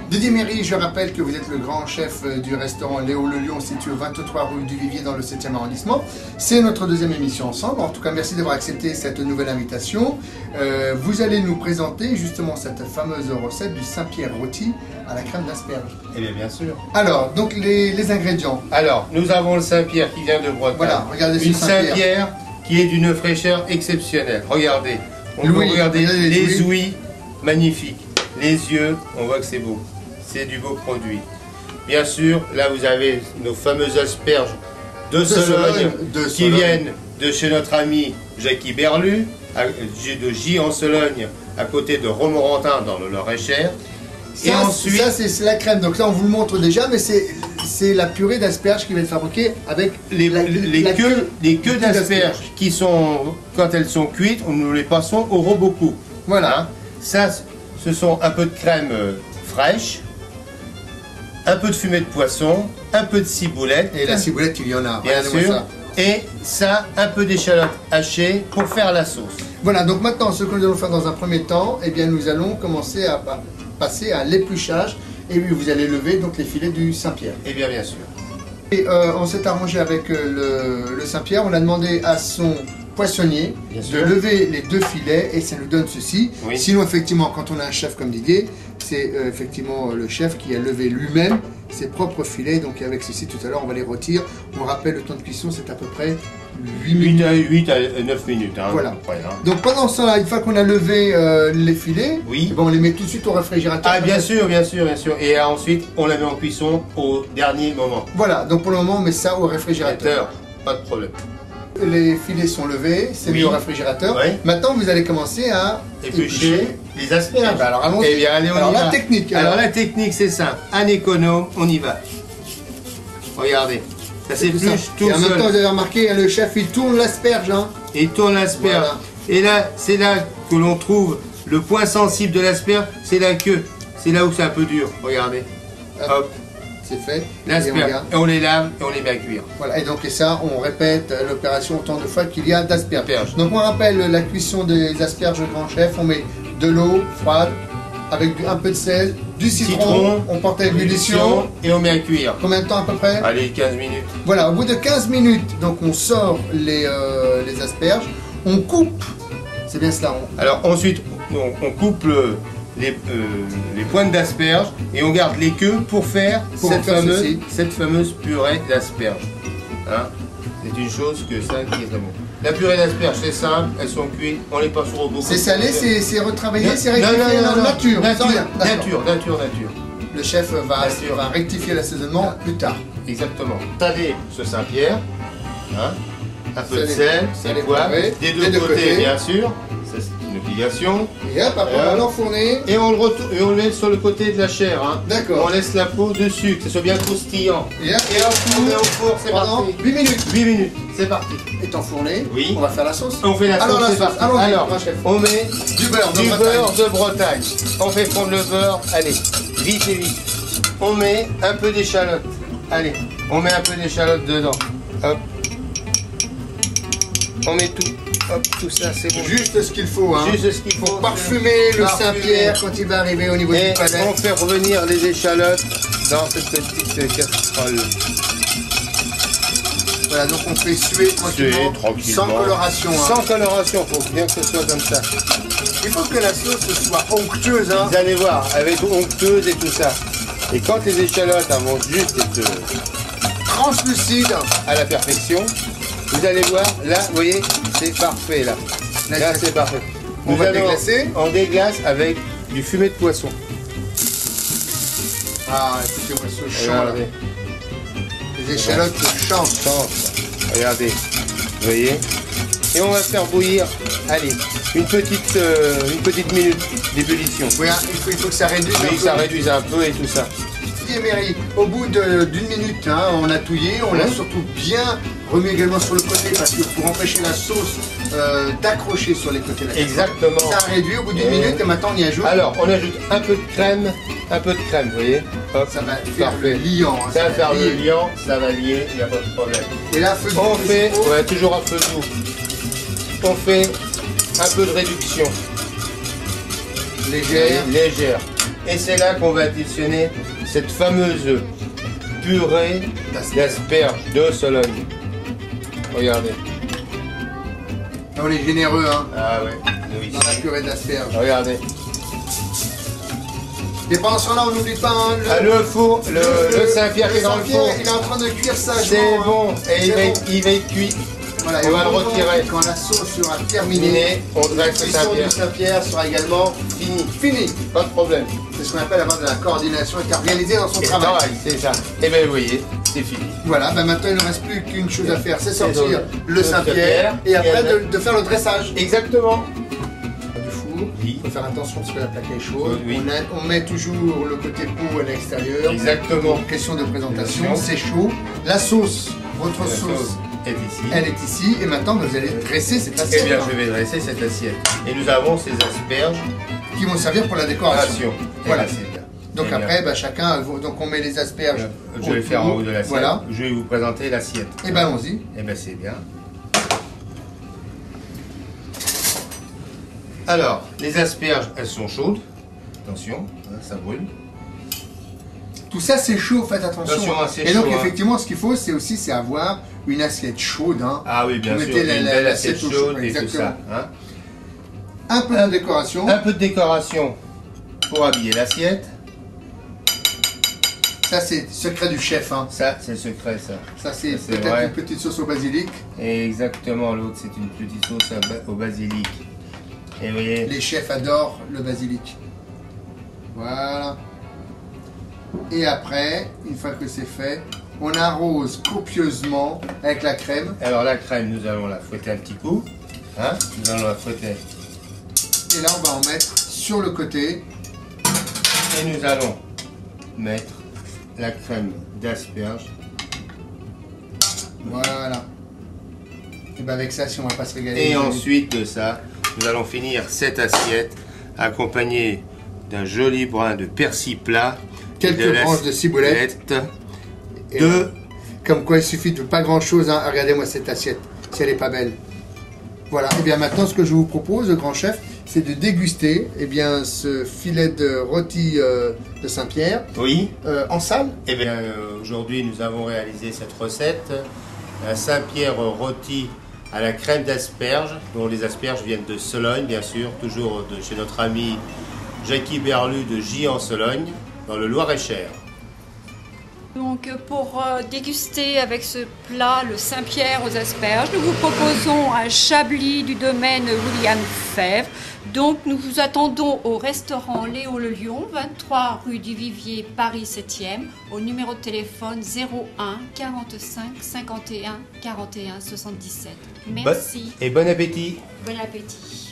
Didier Méry, je rappelle que vous êtes le grand chef du restaurant Léo Le Lion, situé au 23 rue du Vivier dans le 7e arrondissement. C'est notre deuxième émission ensemble. En tout cas, merci d'avoir accepté cette nouvelle invitation. Vous allez nous présenter justement cette fameuse recette du Saint-Pierre rôti à la crème d'asperges. Eh bien, bien sûr. Alors, donc les ingrédients. Alors, nous avons le Saint-Pierre qui vient de Bretagne. Voilà, regardez une ce Saint-Pierre. Saint-Pierre qui est d'une fraîcheur exceptionnelle. Regardez. On Louis, peut regarder regardez les ouïes magnifiques. Les yeux, on voit que c'est beau. C'est du beau produit. Bien sûr, là vous avez nos fameuses asperges de Sologne qui viennent de chez notre ami Jackie Berlu, de J en Sologne, à côté de Romorantin dans le Loir-et-Cher. Et ensuite, ça c'est la crème. Donc là on vous le montre déjà, mais c'est la purée d'asperges qui va être fabriquée avec les queues d'asperges qui sont, quand elles sont cuites, nous les passons au robot-coupe. Voilà. Hein. Ça, ce sont un peu de crème fraîche, un peu de fumée de poisson, un peu de ciboulette. Et la ciboulette, il y en a. Bien sûr. Ça. Et ça, un peu d'échalote hachée pour faire la sauce. Voilà, donc maintenant, ce que nous allons faire dans un premier temps, eh bien, nous allons commencer à passer à l'épluchage. Et puis, vous allez lever donc les filets du Saint-Pierre. Eh bien, bien sûr. Et on s'est arrangé avec le Saint-Pierre. On a demandé à son poissonnier de lever les deux filets et ça nous donne ceci. Oui. Sinon, effectivement, quand on a un chef comme Didier, c'est effectivement le chef qui a levé lui-même ses propres filets. Donc avec ceci, tout à l'heure, on va les rôtir. On rappelle, le temps de cuisson, c'est à peu près 8 à 9 minutes. Hein, voilà. Près, hein. Donc pendant ce temps-là, une fois qu'on a levé les filets, oui. On les met tout de suite au réfrigérateur. Ah, bien sûr, bien sûr, bien sûr. Et ensuite, on la met en cuisson au dernier moment. Voilà, donc pour le moment, on met ça au réfrigérateur. Pas de problème. Les filets sont levés, c'est mis au réfrigérateur. Oui. Maintenant, vous allez commencer à éplucher les asperges. Eh ben, alors allons-y. Eh bien, allez, alors la technique. Alors la technique, c'est simple. Un économe, on y va. Regardez, ça s'épluche tout seul. Et en même temps, vous avez remarqué, le chef, il tourne l'asperge. Hein. Il tourne l'asperge. Voilà. Et là, c'est là que l'on trouve le point sensible de l'asperge, c'est la queue. C'est là où c'est un peu dur. Regardez. Hop. C'est fait. L'asperge. Et on les lave et on les met à cuire. Voilà, et donc et ça, on répète l'opération autant de fois qu'il y a d'asperges. Donc on rappelle la cuisson des asperges grand chef, on met de l'eau froide avec un peu de sel, du citron, on porte à ébullition et on met à cuire. Combien de temps à peu près? Allez, 15 minutes. Voilà, au bout de 15 minutes, donc on sort les asperges, on coupe, c'est bien cela. Alors ensuite, on coupe les pointes d'asperges et on garde les queues pour faire cette fameuse purée d'asperges. Hein, c'est une chose que ça qui est très bon. La purée d'asperges, c'est simple, elles sont cuites, on les passe au robot. C'est salé, c'est retravaillé, c'est rectifié, nature. Nature. Le chef va rectifier l'assaisonnement plus tard. Exactement. Saler ce Saint-Pierre, hein, un peu de sel, des poivres, des deux côtés bien sûr. Obligation. Et hop, après on va l'enfourner. Et on le met sur le côté de la chair. Hein. D'accord. On laisse la peau dessus, que ce soit bien croustillant. Et hop, on met au four, c'est parti. 8 minutes. 8 minutes, c'est parti. Est enfourné. Oui. On va faire la sauce. On fait la sauce, c'est parti. Alors, on met du beurre de Bretagne. On fait fondre le beurre, allez, vite et vite. On met un peu d'échalote. Allez, on met un peu d'échalote dedans. Hop. On met tout. Hop, tout ça, c'est bon. Juste ce qu'il faut, hein. Juste ce qu'il faut. Pour parfumer le Saint-Pierre quand il va arriver au niveau du palais. On fait revenir les échalotes dans cette petite casserole. Voilà, donc on fait suer tranquillement, sans coloration. Hein. Sans coloration, il faut bien que ce soit comme ça. Il faut que la sauce soit onctueuse. Hein. Vous allez voir, avec onctueuse et tout ça. Et quand les échalotes vont juste être translucides à la perfection, vous allez voir, là, vous voyez, c'est parfait, là. Là, c'est parfait. On va déglacer. On déglace avec du fumet de poisson. Ah, écoutez-moi ce chant, là. Les échalotes chantent. Regardez, vous voyez. Et on va faire bouillir, allez, une petite minute d'ébullition. Oui, il faut que ça réduise un peu. Que ça réduise un peu et tout ça. Méry, au bout d'une minute, hein, on a touillé, on l'a surtout bien remis également sur le côté parce que pour empêcher la sauce d'accrocher sur les côtés de la casserole. Exactement. Ça a réduit au bout d'une minute et maintenant on y ajoute. Alors, on ajoute un peu de crème, vous voyez. Hop, ça va faire le liant. Ça va faire le liant, ça va lier, il n'y a pas de problème. Et là, feu on fait, toujours à feu doux. On fait un peu de réduction. Légère. Et c'est là qu'on va additionner cette fameuse purée d'asperges de Sologne. Regardez. On est généreux, hein. Ah ouais. Oui. Dans la purée d'asperges. Regardez. Et pendant ce temps-là, on n'oublie pas hein, le four, le Saint-Pierre qui est dans le four. Il est en train de cuire sagement. C'est bon. Et il va être cuit. Voilà, on va le retirer. Quand la sauce sera terminée, on dresse le Saint-Pierre. Le Saint-Pierre sera également fini. Pas de problème. C'est ce qu'on appelle avoir de la coordination et organisé dans son travail. C'est ça. Et bien vous voyez, c'est fini. Voilà, maintenant il ne reste plus qu'une chose à faire, c'est sortir le Saint-Pierre et après de faire le dressage. Exactement. Du four, il faut faire attention parce que la plaque est chaude. Oui. On met toujours le côté peau à l'extérieur. Exactement. Question de présentation, c'est chaud. La sauce, votre sauce. Elle est ici et maintenant vous allez dresser cette assiette. Eh bien je vais dresser cette assiette. Et nous avons ces asperges qui vont servir pour la décoration. Voilà. Donc après chacun, donc on met les asperges. Je vais faire en haut de l'assiette. Voilà. Je vais vous présenter l'assiette. Et bien allons-y. Et bien c'est bien. Alors, les asperges, elles sont chaudes. Attention, ça brûle. Tout ça c'est chaud, faites attention. Et donc effectivement, ce qu'il faut, c'est avoir une assiette chaude. Hein. Ah oui, bien sûr. Mettez une belle assiette chaude et tout ça. Hein. Un peu de décoration. Un peu de décoration pour habiller l'assiette. Ça c'est le secret du chef. Hein. Ça c'est le secret ça. Ça c'est peut-être une petite sauce au basilic. Exactement, l'autre c'est une petite sauce au basilic. Et vous voyez. Les chefs adorent le basilic. Voilà. Et après, une fois que c'est fait, on arrose copieusement avec la crème. Alors la crème, nous allons la fouetter un petit coup. Hein, nous allons la fouetter. Et là, on va en mettre sur le côté. Et nous allons mettre la crème d'asperges. Voilà. Et bien avec ça, si on va pas se régaler. Et ensuite de ça, nous allons finir cette assiette accompagnée d'un joli brin de persil plat. Quelques branches de ciboulette. Comme quoi il suffit de pas grand chose. Hein. Regardez-moi cette assiette, si elle n'est pas belle. Voilà, et bien maintenant ce que je vous propose, grand chef, c'est de déguster ce filet de rôti de Saint-Pierre. Oui. En salle. Et bien aujourd'hui nous avons réalisé cette recette. Un Saint-Pierre rôti à la crème d'asperges, dont les asperges viennent de Sologne bien sûr, toujours de chez notre ami Jackie Berlu de J en Sologne, dans le Loir-et-Cher. Donc pour déguster avec ce plat, le Saint-Pierre aux asperges, nous vous proposons un chablis du domaine William Fèvre. Donc nous vous attendons au restaurant Léo Le Lion, 23 rue du Vivier, Paris 7e, au numéro de téléphone 01 45 51 41 77. Merci. Et bon appétit. Bon appétit.